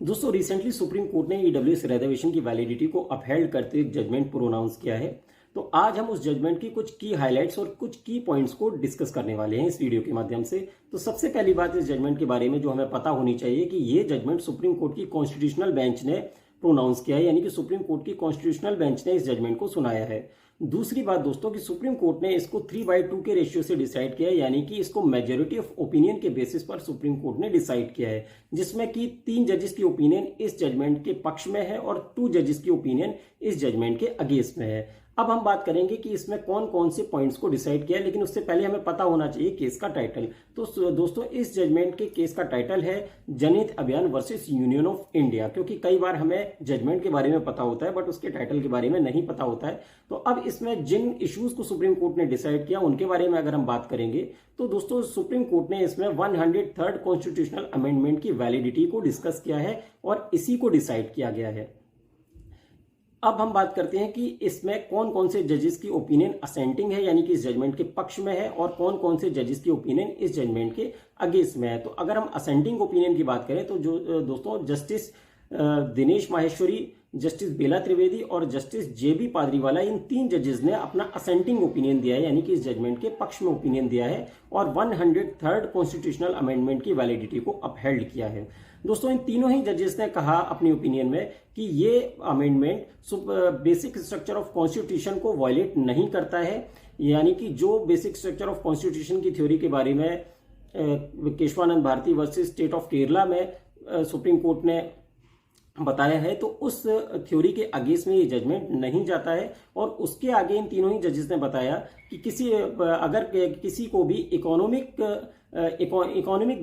दोस्तों recently supreme court ने EWS reservation की वैलिडिटी को अपहेल्ड करते एक जजमेंट प्रोनाउंस किया है। तो आज हम उस जजमेंट की कुछ की हाइलाइट्स और कुछ की पॉइंट्स को डिस्कस करने वाले हैं इस वीडियो के माध्यम से। तो सबसे पहली बात इस जजमेंट के बारे में जो हमें पता होनी चाहिए कि ये जजमेंट सुप्रीम कोर्ट की कॉन्स्टिट्यूशनल बेंच ने प्रोनाउंस किया है, यानी कि सुप्रीम कोर्ट की कॉन्स्टिट्यूशनल बेंच ने इस जजमेंट को सुनाया है। दूसरी बात दोस्तों कि सुप्रीम कोर्ट ने इसको 3/2 के रेशियो से डिसाइड किया है, यानी कि इसको मेजोरिटी ऑफ ओपिनियन के बेसिस पर सुप्रीम कोर्ट ने डिसाइड किया है, जिसमें कि 3 जजेस की ओपिनियन इस जजमेंट के पक्ष में है और 2 जजेस की ओपिनियन इस जजमेंट के अगेंस्ट में है। अब हम बात करेंगे कि इसमें कौन कौन से पॉइंट्स को डिसाइड किया है, लेकिन उससे पहले हमें पता होना चाहिए केस का टाइटल। तो दोस्तों इस जजमेंट के केस का टाइटल है जनहित अभियान वर्सेस यूनियन ऑफ इंडिया, क्योंकि कई बार हमें जजमेंट के बारे में पता होता है बट उसके टाइटल के बारे में नहीं पता होता है। तो अब इसमें जिन इश्यूज को सुप्रीम कोर्ट ने डिसाइड किया उनके बारे में अगर हम बात करेंगे तो दोस्तों सुप्रीम कोर्ट ने इसमें 103rd कॉन्स्टिट्यूशनल अमेंडमेंट की वैलिडिटी को डिस्कस किया है और इसी को डिसाइड किया गया है। अब हम बात करते हैं कि इसमें कौन कौन से जजेस की ओपिनियन असेंटिंग है, यानी कि इस जजमेंट के पक्ष में है, और कौन कौन से जजेस की ओपिनियन इस जजमेंट के अगेंस्ट में है। तो अगर हम असेंटिंग ओपिनियन की बात करें तो जो दोस्तों जस्टिस दिनेश माहेश्वरी, जस्टिस बेला त्रिवेदी और जस्टिस जेबी पादरीवाला, इन 3 जजेस ने अपना असेंटिंग ओपिनियन दिया है, यानी कि इस जजमेंट के पक्ष में ओपिनियन दिया है और 103rd कॉन्स्टिट्यूशनल अमेंडमेंट की वैलिडिटी को अपहेल्ड किया है। दोस्तों इन तीनों ही जजेस ने कहा अपनी ओपिनियन में कि ये amendment basic structure of constitution को वायलेट नहीं करता है, यानी कि जो बेसिक स्ट्रक्चर ऑफ कॉन्स्टिट्यूशन की थ्योरी के बारे में Kesavananda Bharati versus state of Kerala में सुप्रीम कोर्ट ने बताया है, तो उस थ्योरी के अगेंस्ट में ये जजमेंट नहीं जाता है। और उसके आगे इन तीनों ही जजेस ने बताया कि अगर किसी को भी इकोनॉमिक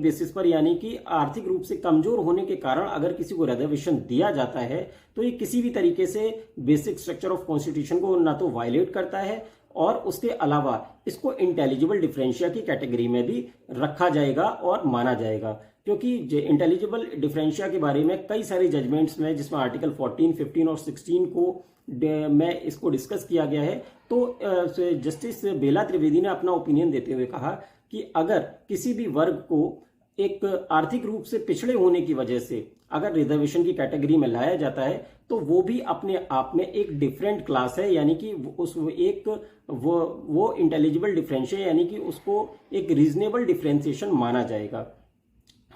बेसिस पर, यानी कि आर्थिक रूप से कमजोर होने के कारण अगर किसी को रिजर्वेशन दिया जाता है तो ये किसी भी तरीके से बेसिक स्ट्रक्चर ऑफ कॉन्स्टिट्यूशन को ना तो वायलेट करता है और उसके अलावा इसको इंटेलिजिबल डिफरेंशिया की कैटेगरी में भी रखा जाएगा और माना जाएगा, क्योंकि इंटेलिजिबल डिफरेंशिया के बारे में कई सारे जजमेंट्स में, जिसमें आर्टिकल 14, 15 और 16 को में इसको डिस्कस किया गया है। तो जस्टिस बेला त्रिवेदी ने अपना ओपिनियन देते हुए कहा कि अगर किसी भी वर्ग को एक आर्थिक रूप से पिछड़े होने की वजह से अगर रिजर्वेशन की कैटेगरी में लाया जाता है तो वो भी अपने आप में एक डिफरेंट क्लास है, यानी कि वो इंटेलिजिबल डिफरेंशिया, यानी कि उसको एक रीजनेबल डिफरेंशिएशन माना जाएगा।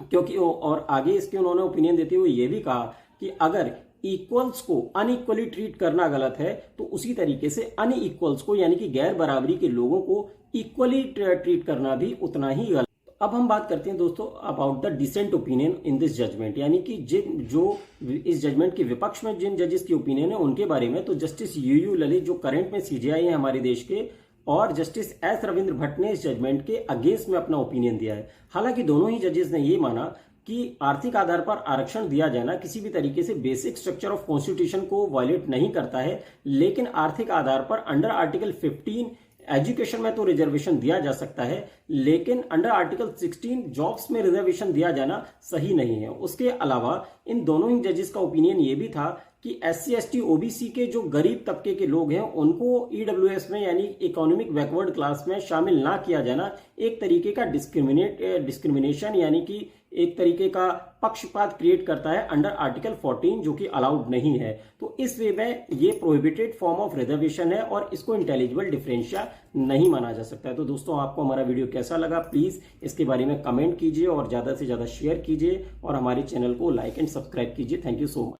क्योंकि और आगे इसके उन्होंने ओपिनियन देते हुए ये भी कहा कि अगर इक्वल्स को अनइक्वली ट्रीट करना गलत है तो उसी तरीके से अनइक्वल्स को, यानी कि गैर बराबरी के लोगों को इक्वली ट्रीट करना भी उतना ही गलत। अब हम बात करते हैं दोस्तों about the dissent opinion in this judgment, यानी कि जो इस जजमेंट के विपक्ष में जिन जजेस की ओपिनियन है उनके बारे में। तो जस्टिस यूयू ललित जो करंट में सीजेआई है हमारे देश के, और जस्टिस एस रविंद्र भट्ट ने इस जजमेंट के अगेंस्ट में अपना ओपिनियन दिया है। हालांकि दोनों ही जजेस ने ये माना कि आर्थिक आधार पर आरक्षण दिया जाना किसी भी तरीके से बेसिक स्ट्रक्चर ऑफ कॉन्स्टिट्यूशन को वायलेट नहीं करता है, लेकिन आर्थिक आधार पर अंडर आर्टिकल 15 एजुकेशन में तो रिजर्वेशन दिया जा सकता है, लेकिन अंडर आर्टिकल 16 जॉब्स में रिजर्वेशन दिया जाना सही नहीं है। उसके अलावा इन दोनों ही जजेस का ओपिनियन ये भी था कि SC, ST, OBC के जो गरीब तबके के लोग हैं उनको EWS में, यानी इकोनॉमिक बैकवर्ड क्लास में शामिल ना किया जाना एक तरीके का डिस्क्रिमिनेशन, यानी कि एक तरीके का पक्षपात क्रिएट करता है अंडर आर्टिकल 14, जो कि अलाउड नहीं है। तो इस वे में ये प्रोहिबिटेड फॉर्म ऑफ रिजर्वेशन है और इसको इंटेलिजिबल डिफरेंशिया नहीं माना जा सकता है। तो दोस्तों आपको हमारा वीडियो कैसा लगा, प्लीज इसके बारे में कमेंट कीजिए और ज्यादा से ज्यादा शेयर कीजिए और हमारे चैनल को लाइक एंड सब्सक्राइब कीजिए। Thank you so much.